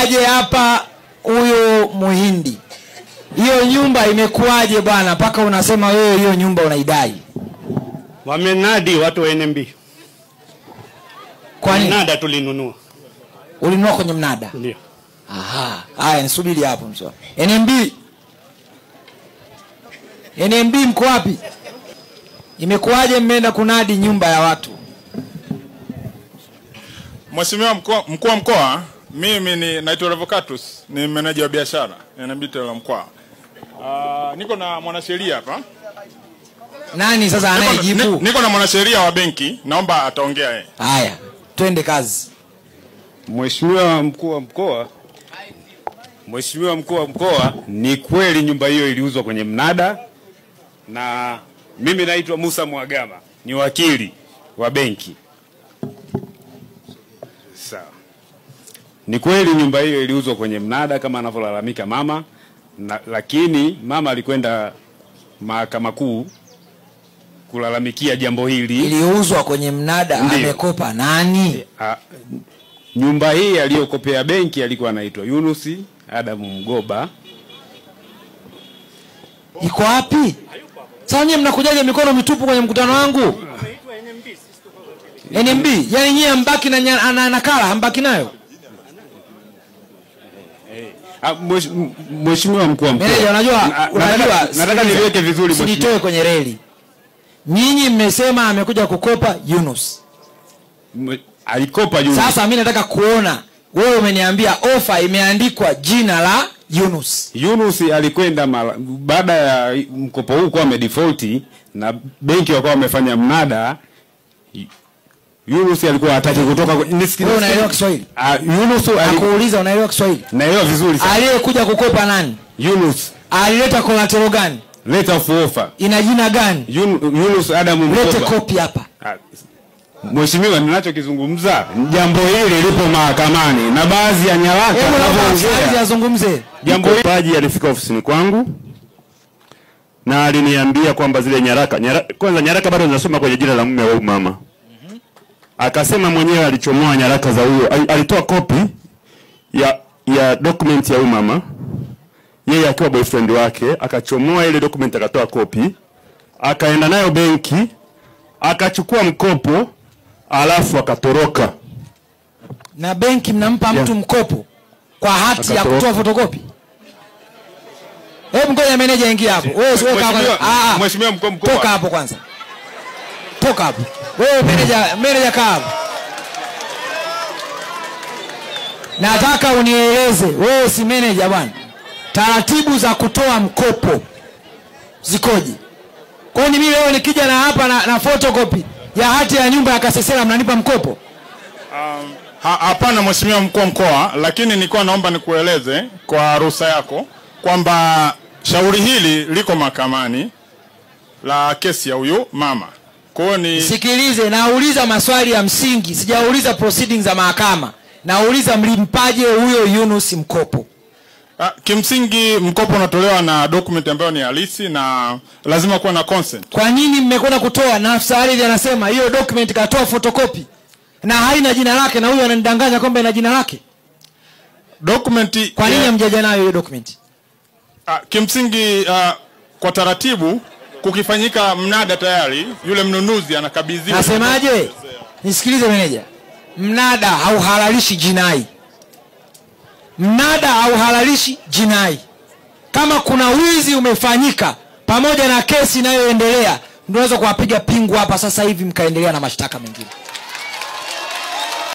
aje hapa huyo Muhindi. Hiyo nyumba imekuaje bwana mpaka unasema wewe hiyo nyumba unaidai? Wamenadi watu wa NMB. Kwa nini? Mnada tulinunua. Ulinunua kwenye mnada? Ndio. Aha. Haya nisubiri hapo mswa. NMB mko wapi? Imekuaje mmeenda kunadi nyumba ya watu? Mheshimiwa mkuu wa mkoa, mimi ni naitwa Revocatus, ni meneja wa biashara NMB la mkoa. Niko na mwanasheria hapa. Nani sasa anayejibu? Niko na mwanasheria wa benki, naomba ataongea yeye. Haya, twende kazi. Mheshimiwa mkuu wa mkoa, ni kweli nyumba hiyo iliuzwa kwenye mnada, na mimi naitwa Musa Mwagama, ni wakili wa benki. Sawa. Ni kweli nyumba hiyo iliuzwa kwenye mnada kama anavyolalamika mama, lakini mama alikwenda Mahakama Kuu kulalamikia jambo hili. Iliuzwa kwenye mnada. Ndiyo. Amekopa nani? Nyumba hii aliyokopea benki alikuwa anaitwa Yunus Adam Mgoba. Iko wapi? Sasa nyinyi mnakujaje mikono mitupu kwenye mkutano wangu? NMB, yani nyinyi mbaki na nakala, mbaki nayo. Mheshimiwa mkuu wa mkoa. Meneja, unajua nataka niweke vizuri mheshimiwa. Nitoe kwenye reli. Nyinyi mmesema amekuja kukopa Yunus. Alikopa Yunus. Sasa mimi nataka kuona wewe umeniambia ofa imeandikwa jina la Yunus. Yunus alikwenda baada ya mkopo huu kwa default na benki wakawa wamefanya mnada. Yunus alikuwa hataki kutoka. Wewe unaelewa Kiswahili? Yunus alikuuliza unaelewa Kiswahili? Naelewa vizuri sana. Aliyekuja kukopa nani? Yunus. Alileta collateral gani? Letter of offer. Ina jina gani? Yunus Adam Mgoba. Lete copy hapa. Mheshimiwa, ninachokizungumza jambo hili lipo mahakamani na baadhi ya nyaraka yazungumze. Jambo hili alifika ofisini kwangu na aliniambia kwamba zile kwanza nyaraka bado zinasoma kwenye jina la mume wa mama. Akasema mwenyewe alichomoa nyaraka za huyo, alitoa copy ya document ya mama. Yeye akiwa boyfriend wake, akachomoa ile document akatoa copy, akaenda nayo benki, akachukua mkopo, alafu akatoroka. Na benki mnampa mtu mkopo kwa hati ya kutoa fotokopi? Hebu ngoja meneja ingia hapo. Wewe Mheshimiwa mkuu wa mkoa. Toka hapo kwanza. Toka hapo. Wewe meneja kaa hapo. Nataka unieleze, wewe si meneja bwana. Taratibu za kutoa mkopo zikoje? Kwa nini mimi leo nikija na hapa na photocopy ya hati ya nyumba ya Kasesera mnanipa mkopo? Hapana Mheshimiwa mkuu wa mkoa, lakini nilikuwa naomba nikueleze kwa ruhusa yako kwamba shauri hili liko mahakamani la kesi ya huyu mama. Kwa ni sikilize, nauliza maswali ya msingi, sijauliza proceedings za mahakama. Nauliza mlimpaje huyo Yunus mkopo? Kimsingi mkopo unatolewa na document ambayo ni halisi na lazima kuwa na consent. Kwa nini mmekwenda kutoa na afisa ardhi anasema hiyo document katoa photocopy na haina jina lake na huyo ananidanganya kwamba ina jina lake? Document kwa nini mjaja nayo hiyo document? Kimsingi kwa taratibu kukifanyika mnada tayari yule mnunuzi anakabidhiwa. Nasemaje? Nisikilize meneja. Mnada hauhalalishi jinai. Mnada hauhalalishi jinai. Kama kuna wizi umefanyika pamoja na kesi inayoendelea, unaweza kuwapiga pingu hapa sasa hivi mkaendelea na mashtaka mengine.